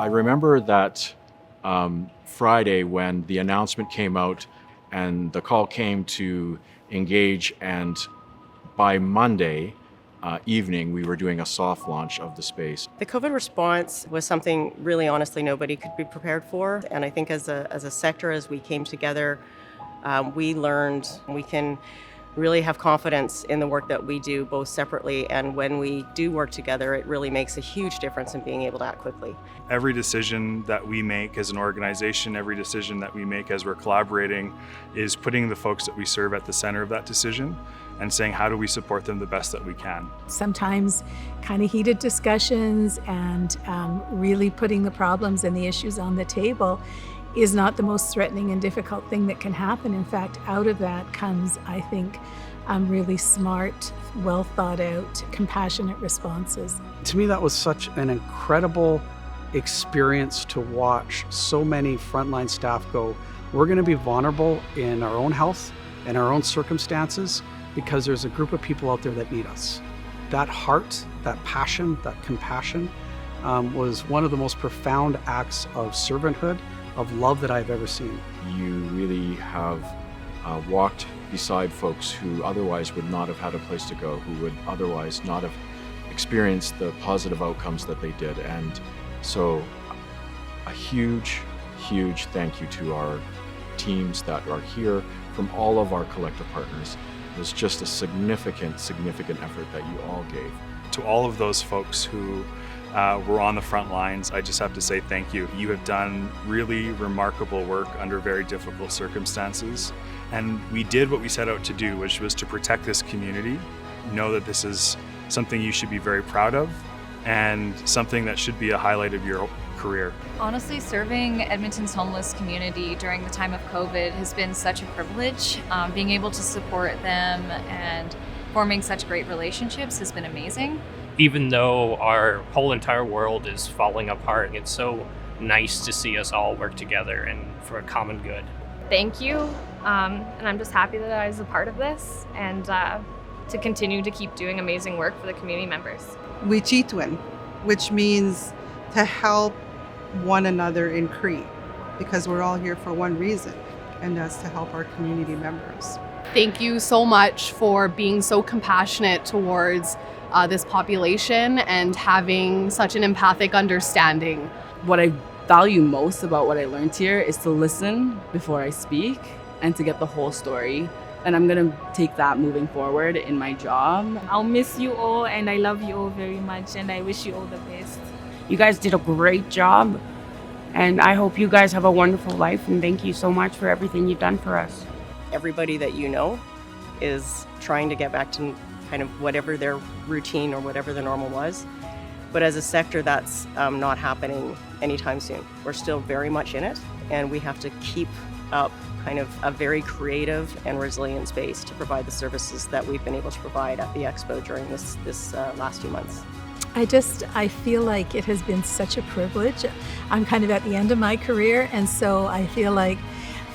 I remember that Friday when the announcement came out and the call came to engage, and by Monday evening we were doing a soft launch of the space. The COVID response was something really honestly nobody could be prepared for, and I think as a sector, as we came together, we learned we can really have confidence in the work that we do both separately, and when we do work together it really makes a huge difference in being able to act quickly. Every decision that we make as an organization, every decision that we make as we're collaborating is putting the folks that we serve at the center of that decision and saying how do we support them the best that we can. Sometimes kind of heated discussions and really putting the problems and the issues on the table is not the most threatening and difficult thing that can happen. In fact, out of that comes, I think, really smart, well thought out, compassionate responses. To me, that was such an incredible experience to watch so many frontline staff go, we're going to be vulnerable in our own health and our own circumstances because there's a group of people out there that need us. That heart, that passion, that compassion was one of the most profound acts of servanthood, of love that I've ever seen. You really have walked beside folks who otherwise would not have had a place to go, who would otherwise not have experienced the positive outcomes that they did. And so a huge, huge thank you to our teams that are here from all of our collective partners. It was just a significant, significant effort that you all gave. To all of those folks who were on the front lines, I just have to say thank you. You have done really remarkable work under very difficult circumstances. And we did what we set out to do, which was to protect this community. Know that this is something you should be very proud of and something that should be a highlight of your career. Honestly, serving Edmonton's homeless community during the time of COVID has been such a privilege. Being able to support them and forming such great relationships has been amazing. Even though our whole entire world is falling apart, it's so nice to see us all work together and for a common good. Thank you, and I'm just happy that I was a part of this and to continue to keep doing amazing work for the community members. We Chitwin, which means to help one another in Cree, because we're all here for one reason, and that's to help our community members. Thank you so much for being so compassionate towards this population and having such an empathic understanding. What I value most about what I learned here is to listen before I speak and to get the whole story. And I'm gonna take that moving forward in my job. I'll miss you all and I love you all very much and I wish you all the best. You guys did a great job and I hope you guys have a wonderful life, and thank you so much for everything you've done for us. Everybody that you know is trying to get back to kind of whatever their routine or whatever the normal was. But as a sector, that's not happening anytime soon. We're still very much in it, and we have to keep up kind of a very creative and resilient space to provide the services that we've been able to provide at the Expo during this last few months. I feel like it has been such a privilege. I'm kind of at the end of my career, and so I feel like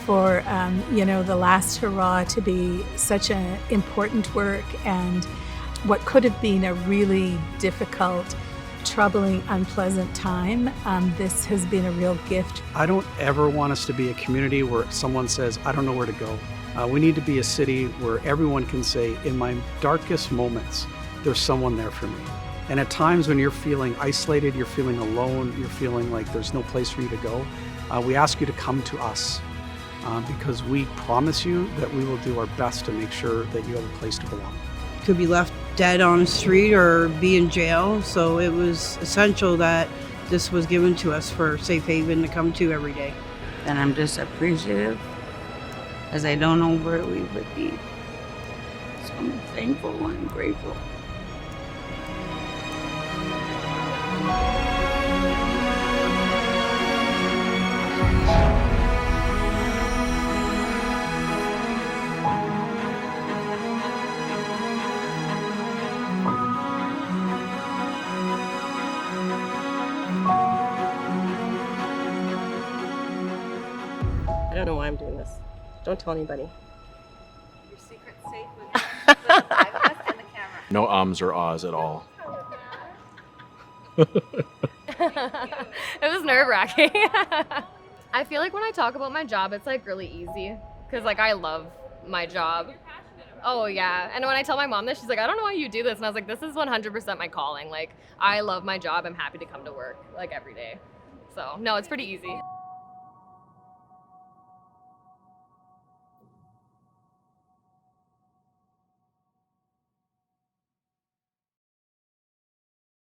for the last hurrah to be such an important work and what could have been a really difficult, troubling, unpleasant time, this has been a real gift. I don't ever want us to be a community where someone says, I don't know where to go. We need to be a city where everyone can say, in my darkest moments, there's someone there for me. And at times when you're feeling isolated, you're feeling alone, you're feeling like there's no place for you to go, we ask you to come to us because we promise you that we will do our best to make sure that you have a place to belong. Could be left dead on the street or be in jail, so it was essential that this was given to us for safe haven to come to every day. And I'm just appreciative, as I don't know where we would be. So I'm thankful and grateful. I don't know why I'm doing this. Don't tell anybody. Your secret's safe with the five of us and the camera. No ums or ahs at all. It was nerve-wracking. I feel like when I talk about my job, it's like really easy because like I love my job. Oh yeah. And when I tell my mom this, she's like, I don't know why you do this. And I was like, this is 100% my calling. Like I love my job. I'm happy to come to work like every day. So no, it's pretty easy.